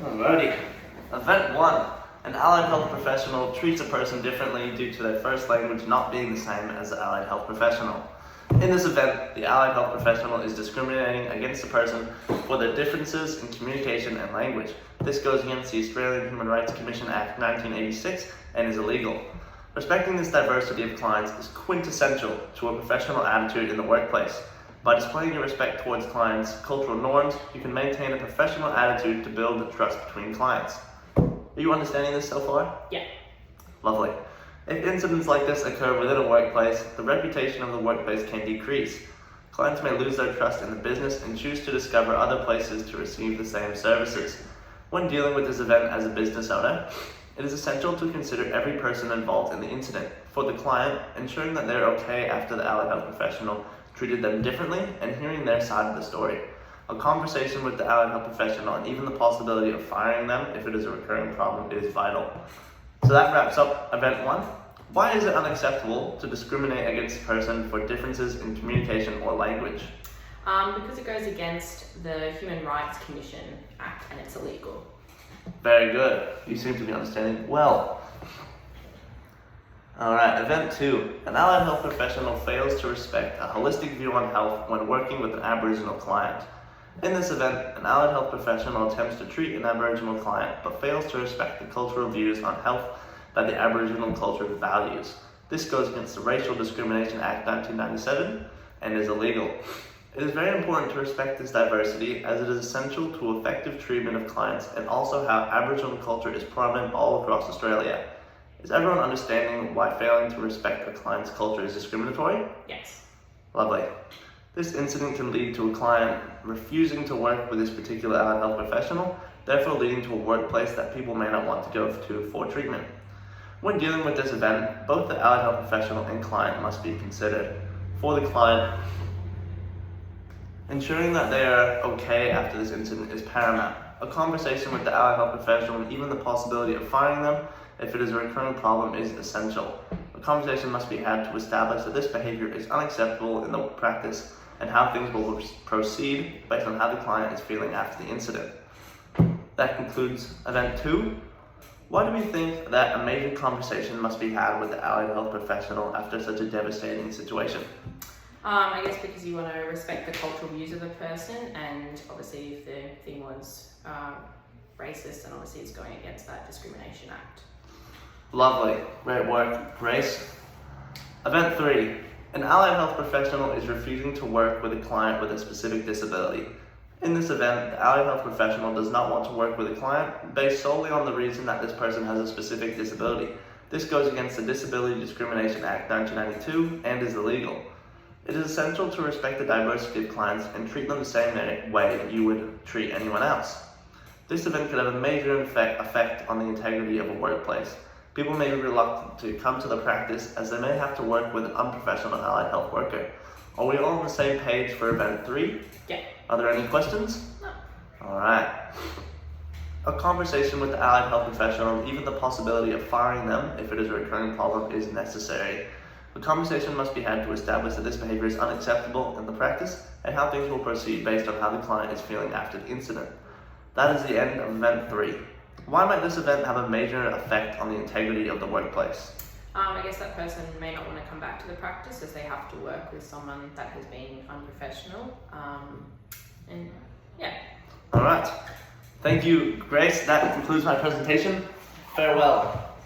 Alrighty. Event 1. An allied health professional treats a person differently due to their first language not being the same as the allied health professional. In this event, the allied health professional is discriminating against the person for their differences in communication and language. This goes against the Australian Human Rights Commission Act 1986 and is illegal. Respecting this diversity of clients is quintessential to a professional attitude in the workplace. By displaying your respect towards clients' cultural norms, you can maintain a professional attitude to build trust between clients. Are you understanding this so far? Yeah. Lovely. If incidents like this occur within a workplace, the reputation of the workplace can decrease. Clients may lose their trust in the business and choose to discover other places to receive the same services. When dealing with this event as a business owner, it is essential to consider every person involved in the incident. For the client, ensuring that they're okay after the allied health professional treated them differently and hearing their side of the story. A conversation with the allied health professional and even the possibility of firing them if it is a recurring problem is vital. So that wraps up event 1. Why is it unacceptable to discriminate against a person for differences in communication or language? Because it goes against the Human Rights Commission Act and it's illegal. Very good. You seem to be understanding well. Alright, event 2. An allied health professional fails to respect a holistic view on health when working with an Aboriginal client. In this event, an allied health professional attempts to treat an Aboriginal client but fails to respect the cultural views on health that the Aboriginal culture values. This goes against the Racial Discrimination Act 1997 and is illegal. It is very important to respect this diversity as it is essential to effective treatment of clients and also how Aboriginal culture is prominent all across Australia. Is everyone understanding why failing to respect a client's culture is discriminatory? Yes. Lovely. This incident can lead to a client refusing to work with this particular allied health professional, therefore leading to a workplace that people may not want to go to for treatment. When dealing with this event, both the allied health professional and client must be considered. For the client, ensuring that they are okay after this incident is paramount. A conversation with the allied health professional and even the possibility of firing them if it is a recurring problem is essential. A conversation must be had to establish that this behavior is unacceptable in the practice and how things will proceed based on how the client is feeling after the incident. That concludes event 2. Why do we think that a major conversation must be had with the allied health professional after such a devastating situation? I guess because you want to respect the cultural views of the person, and obviously if the thing was racist, then obviously it's going against that Discrimination Act. Lovely. Great work, Grace. Event 3. An allied health professional is refusing to work with a client with a specific disability. In this event, the allied health professional does not want to work with a client based solely on the reason that this person has a specific disability. This goes against the Disability Discrimination Act 1992 and is illegal. It is essential to respect the diversity of clients and treat them the same way you would treat anyone else. This event could have a major effect on the integrity of a workplace. People may be reluctant to come to the practice as they may have to work with an unprofessional allied health worker. Are we all on the same page for event 3? Yeah. Are there any questions? No. Alright. A conversation with the allied health professional and even the possibility of firing them if it is a recurring problem is necessary. The conversation must be had to establish that this behavior is unacceptable in the practice and how things will proceed based on how the client is feeling after the incident. That is the end of event 3. Why might this event have a major effect on the integrity of the workplace? I guess that person may not want to come back to the practice as they have to work with someone that has been unprofessional. And yeah. Alright. Thank you, Grace. That concludes my presentation. Farewell.